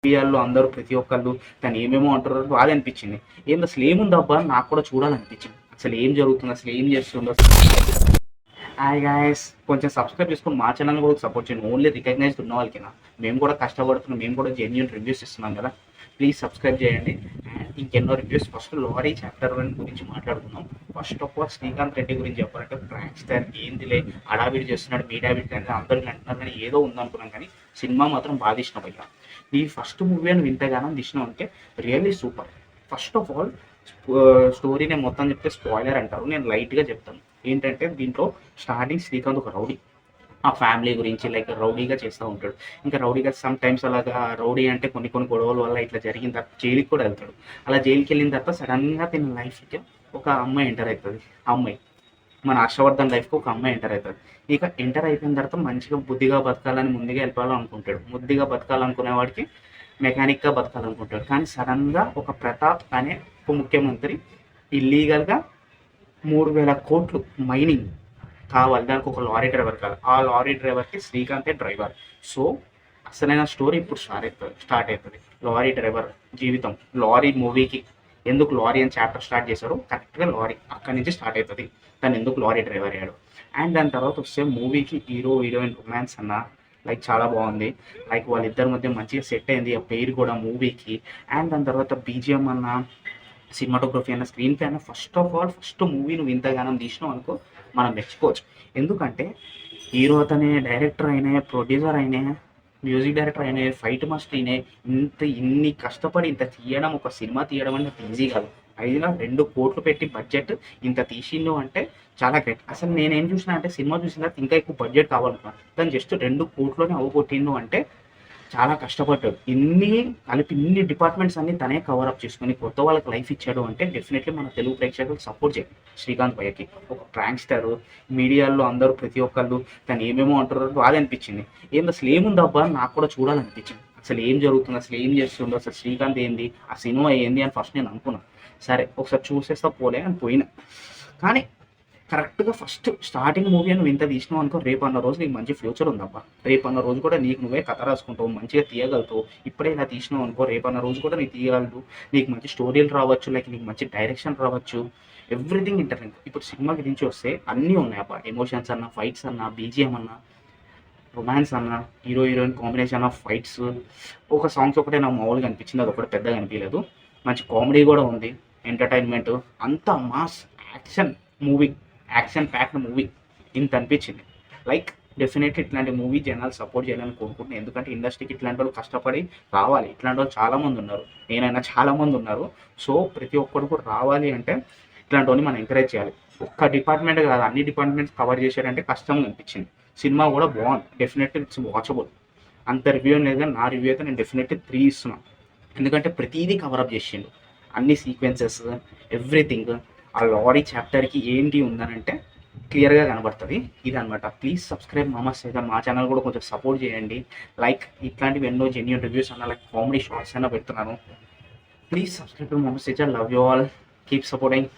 మీడియాలో అందరూ ప్రతి ఒక్కళ్ళు తను ఏమేమో అంటారో బాగా అనిపించింది. ఏంది అసలు ఏముందబ్బా నాకు కూడా చూడాలనిపించింది. అసలు ఏం జరుగుతుంది, అసలు ఏం చేస్తుండో. హాయ్ గాయస్, కొంచెం సబ్స్క్రైబ్ చేసుకొని మా ఛానల్ కూడా సపోర్ట్ చేయండి. ఓన్లీ రికగ్నైజ్డ్ ఉన్న వాళ్ళకినా, మేము కూడా కష్టపడుతున్నాం, మేము కూడా జెన్యూన్ రివ్యూస్ ఇస్తున్నాం కదా. ప్లీజ్ సబ్స్క్రైబ్ చేయండి. అండ్ ఇంకెన్నో రివ్యూస్. ఫస్ట్ లారీ చాప్టర్ 1 గురించి మాట్లాడుకుందాం. First of all Srikanth Reddy గురించి చెప్పాలంటే ప్రాంక్స్టర్ ఏందిలే అడావిడి చేస్తున్నాడు, మీడావిడి కానీ అందరూ అంటున్నారు కానీ ఏదో ఉందనుకున్నాం, కానీ సినిమా మాత్రం బాగా ఇష్టం అయ్యా. ఈ ఫస్ట్ మూవీ అని వింతగానో తీసినాం అంటే really super. First of all story నేను మొత్తం చెప్తే స్పాయిలర్ అంటారు, నేను లైట్గా చెప్తాను. ఏంటంటే దీంట్లో స్టార్టింగ్ శ్రీకాంత్ ఒక రౌడీ, ఆ ఫ్యామిలీ గురించి లైక్ రౌడీగా చేస్తూ ఉంటాడు. ఇంకా రౌడీగా సమ్ టైమ్స్ అలాగా రౌడీ అంటే కొన్ని కొన్ని గొడవల వల్ల ఇట్లా జరిగిన తర్వాత జైలుకి కూడా వెళ్తాడు. అలా జైలుకి వెళ్ళిన తర్వాత సడన్గా తిన లైఫ్కి ఒక అమ్మాయి ఎంటర్ అవుతుంది. ఆ అమ్మాయి మన హర్షవర్ధన్ లైఫ్కి ఒక అమ్మాయి ఎంటర్ అవుతుంది. ఇక ఎంటర్ అయిపోయిన తర్వాత మంచిగా బుద్ధిగా బతకాలని ముందుగా వెళ్ళిపోవాలనుకుంటాడు. ముద్దిగా బతకాలనుకునే వాడికి మెకానిక్గా బతకాలనుకుంటాడు. కానీ సడన్గా ఒక ప్రతాప్ అనే ఉప ముఖ్యమంత్రి ఇల్లీగల్గా 3,000 కోట్లు మైనింగ్ కావాలి, దానికి ఒక లారీ డ్రైవర్ కావాలి. ఆ లారీ డ్రైవర్కి శ్రీకాంతే డ్రైవర్. సో అసలైన స్టోరీ ఇప్పుడు స్టార్ట్ అవుతుంది. లారీ డ్రైవర్ జీవితం, లారీ మూవీకి ఎందుకు లారీ అని చాప్టర్ స్టార్ట్ చేశారు, కరెక్ట్గా లారీ అక్కడి నుంచి స్టార్ట్ అవుతుంది. తను ఎందుకు లారీ డ్రైవర్ అయ్యాడు. అండ్ దాని తర్వాత వస్తే మూవీకి హీరో హీరోయిన్ రొమాన్స్ అన్న లైక్ చాలా బాగుంది. లైక్ వాళ్ళిద్దరి మధ్య మంచిగా సెట్ అయింది ఆ పేరు కూడా మూవీకి. అండ్ దాని తర్వాత బీజిఎం అన్న, సినిమాటోగ్రఫీ అన్న, స్క్రీన్ ప్లే అన్న, first of all first movie నువ్వు ఇంతగానం తీసినావు అనుకో మనం మెచ్చుకోవచ్చు. ఎందుకంటే హీరో అతనే, డైరెక్టర్ అయినా, ప్రొడ్యూసర్ అయినా, మ్యూజిక్ డైరెక్టర్ అయినా, ఫైట్ మాస్టర్ అయినా, ఇన్ని కష్టపడి ఇంత తీయడం, ఒక సినిమా తీయడం అంటే ఈజీ కాదు. అయినా 2 కోట్లు పెట్టి బడ్జెట్ ఇంత తీసిండు అంటే చాలా గ్రేట్. అసలు నేనేం చూసినా అంటే సినిమా చూసిన తర్వాత ఇంకా ఎక్కువ బడ్జెట్ కావాలనుకున్నాను, కానీ జస్ట్ 2 కోట్లోనే అవగొట్టిండు అంటే చాలా కష్టపడ్డాడు. ఇన్ని డిపార్ట్మెంట్స్ అన్ని తనే కవరప్ చేసుకుని కొత్త వాళ్ళకి లైఫ్ ఇచ్చాడు అంటే డెఫినెట్లీ మన తెలుగు ప్రేక్షకులు సపోర్ట్ చేయాలి శ్రీకాంత్ భయ్యకి. ఒక ప్రాంక్స్టర్, మీడియాలో అందరూ ప్రతి ఒక్కళ్ళు తను ఏమేమో అంటారో బాగా అనిపించింది. ఏంది అసలు ఏముందబ్బా నాకు కూడా చూడాలనిపించింది. అసలు ఏం జరుగుతుంది, అసలు ఏం చేస్తుండో, అసలు శ్రీకాంత్ ఏంది, ఆ సినిమా ఏంది అని ఫస్ట్ నేను అనుకున్నాను. సరే ఒకసారి చూసేస్తా పోలే అని పోయినా. కానీ కరెక్ట్గా ఫస్ట్ స్టార్టింగ్ మూవీ నువ్వు ఇంత తీసినావు అనుకో, రేపు అన్న రోజు నీకు మంచి ఫ్యూచర్ ఉందబ్బా. రేపు అన్న రోజు కూడా నీకు నువ్వే కథ రాసుకుంటావు, మంచిగా తీయగలుగుతావు. ఇప్పుడే ఇలా తీసినావు అనుకో, రేపు అన్న రోజు కూడా నీకు తీయగలదు. నీకు మంచి స్టోరీలు రావచ్చు, లైక్ నీకు మంచి డైరెక్షన్ రావచ్చు, ఎవ్రీథింగ్ ఇంటర్నెట్. ఇప్పుడు సినిమా గురించి వస్తే అన్నీ ఉన్నాయి అబ్బా. ఎమోషన్స్ అన్న, ఫైట్స్ అన్న, బీజిఎం అన్న, రొమాన్స్ అన్న, hero heroine combination of fights, ఒక సాంగ్స్ ఒకటే నాకు మామూలుగా అనిపించింది, అది ఒకటి పెద్దగా అనిపించలేదు. మంచి కామెడీ కూడా ఉంది, ఎంటర్టైన్మెంట్ అంతా mass action movie, action packed movie ఇంత అనిపించింది. లైక్ డెఫినెట్లీ ఇట్లాంటి మూవీ జనాలు సపోర్ట్ చేయాలని కోరుకుంటున్నాను. ఎందుకంటే ఇండస్ట్రీకి ఇట్లాంటి వాళ్ళు కష్టపడి రావాలి. ఇట్లాంటి వాళ్ళు చాలామంది ఉన్నారు, నేనైనా చాలామంది ఉన్నారు. సో ప్రతి ఒక్కరు కూడా రావాలి అంటే ఇట్లాంటి వాళ్ళు మనం ఎంకరేజ్ చేయాలి. ఒక్క డిపార్ట్మెంట్ కాదు, అన్ని డిపార్ట్మెంట్స్ కవర్ చేశారంటే కష్టంగా అనిపించింది. సినిమా కూడా బాగుంది, డెఫినెట్లీ ఇట్స్ వాచబుల్. అంత రివ్యూ లేదు కానీ నా రివ్యూ అయితే నేను డెఫినెట్లీ 3 ఇస్తున్నాను. ఎందుకంటే ప్రతిదీ కవరప్ చేసిండు, అన్ని సీక్వెన్సెస్, ఎవ్రీథింగ్. ఆ లారీ చాప్టర్కి ఏంటి ఉందనంటే క్లియర్గా కనబడుతుంది. ఇది అనమాట. ప్లీజ్ సబ్స్క్రైబ్ మామా సైతం. మా ఛానల్ కూడా కొంచెం సపోర్ట్ చేయండి. లైక్ ఇట్లాంటివి ఎన్నో జెన్యూన్ రివ్యూస్ అన్న, లైక్ కామెడీ షార్ట్స్ అయినా పెడుతున్నాను. ప్లీజ్ సబ్స్క్రైబ్ టు మామా సైతం. Love you all, keep supporting.